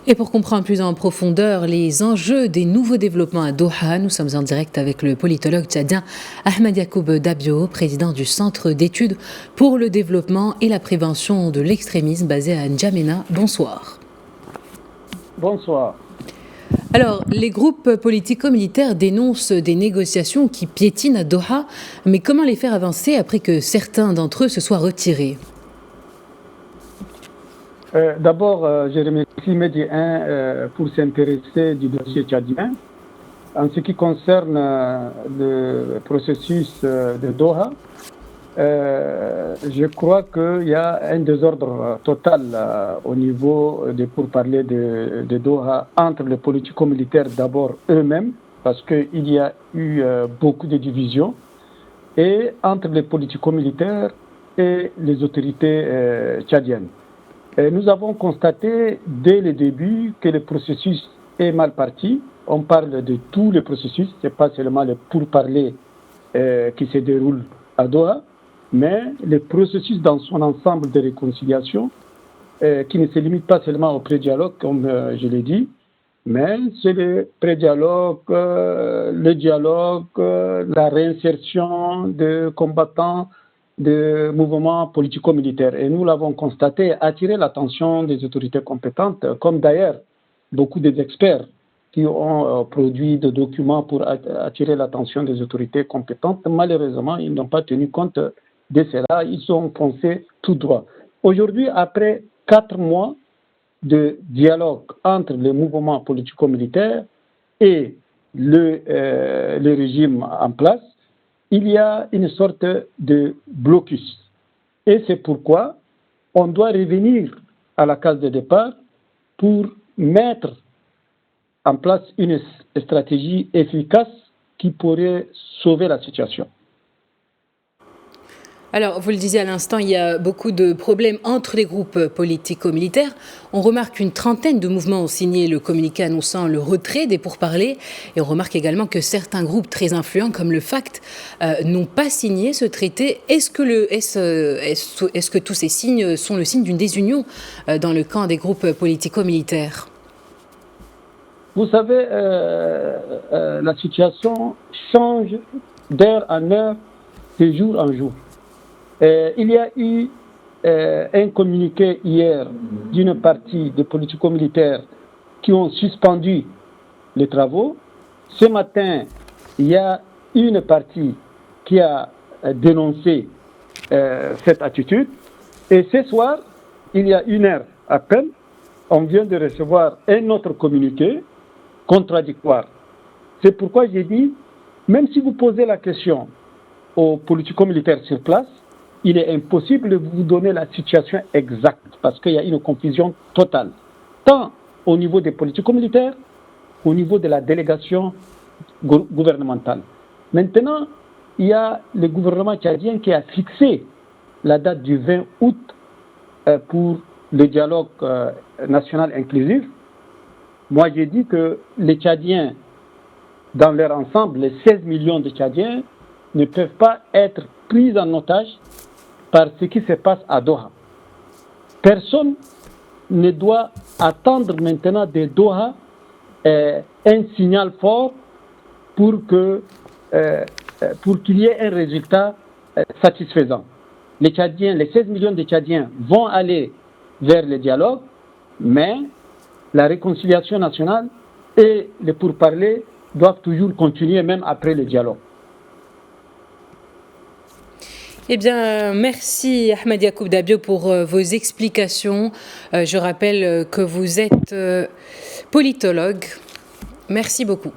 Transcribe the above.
Et pour comprendre plus en profondeur les enjeux des nouveaux développements à Doha, nous sommes en direct avec le politologue tchadien Ahmed Yacoub Dabio, président du Centre d'études pour le développement et la prévention de l'extrémisme basé à N'Djamena. Bonsoir. Bonsoir. Alors, les groupes politico-militaires dénoncent des négociations qui piétinent à Doha, mais comment les faire avancer après que certains d'entre eux se soient retirés ? D'abord, je remercie Medi 1 pour s'intéresser du dossier tchadien. En ce qui concerne le processus de Doha, je crois qu'il y a un désordre total au niveau des pourparlers de Doha entre les politico-militaires d'abord eux-mêmes, parce qu'il y a eu beaucoup de divisions, et entre les politico-militaires et les autorités tchadiennes. Nous avons constaté dès le début que le processus est mal parti. On parle de tout le processus, ce n'est pas seulement le pourparlers qui se déroule à Doha, mais le processus dans son ensemble de réconciliation qui ne se limite pas seulement au pré-dialogue, comme je l'ai dit, mais c'est le pré-dialogue, le dialogue, la réinsertion de combattants de mouvements politico-militaires. Et nous l'avons constaté, attirer l'attention des autorités compétentes, comme d'ailleurs beaucoup des experts qui ont produit des documents pour attirer l'attention des autorités compétentes. Malheureusement, ils n'ont pas tenu compte de cela. Ils sont foncés tout droit. Aujourd'hui, après 4 mois de dialogue entre les mouvements politico-militaires et le régime en place, il y a une sorte de blocus. Et c'est pourquoi on doit revenir à la case de départ pour mettre en place une stratégie efficace qui pourrait sauver la situation. Alors, vous le disiez à l'instant, il y a beaucoup de problèmes entre les groupes politico-militaires. On remarque qu'une trentaine de mouvements ont signé le communiqué annonçant le retrait des pourparlers. Et on remarque également que certains groupes très influents, comme le FACT, n'ont pas signé ce traité. Est-ce que tous ces signes sont le signe d'une désunion dans le camp des groupes politico-militaires ? Vous savez, la situation change d'heure en heure, de jour en jour. Il y a eu un communiqué hier d'une partie des politico-militaires qui ont suspendu les travaux. Ce matin, il y a une partie qui a dénoncé cette attitude. Et ce soir, il y a 1 heure à peine, on vient de recevoir un autre communiqué contradictoire. C'est pourquoi j'ai dit, même si vous posez la question aux politico-militaires sur place, il est impossible de vous donner la situation exacte parce qu'il y a une confusion totale, tant au niveau des politico-militaires qu'au niveau de la délégation gouvernementale. Maintenant, il y a le gouvernement tchadien qui a fixé la date du 20 août pour le dialogue national inclusif. Moi, j'ai dit que les Tchadiens, dans leur ensemble, les 16 millions de Tchadiens, ne peuvent pas être pris en otage par ce qui se passe à Doha. Personne ne doit attendre maintenant de Doha un signal fort pour qu'il y ait un résultat satisfaisant. Les Tchadiens, les 16 millions de Tchadiens vont aller vers le dialogue, mais la réconciliation nationale et les pourparlers doivent toujours continuer même après le dialogue. Eh bien, merci Ahmed Yacoub Dabio pour vos explications. Je rappelle que vous êtes politologue. Merci beaucoup.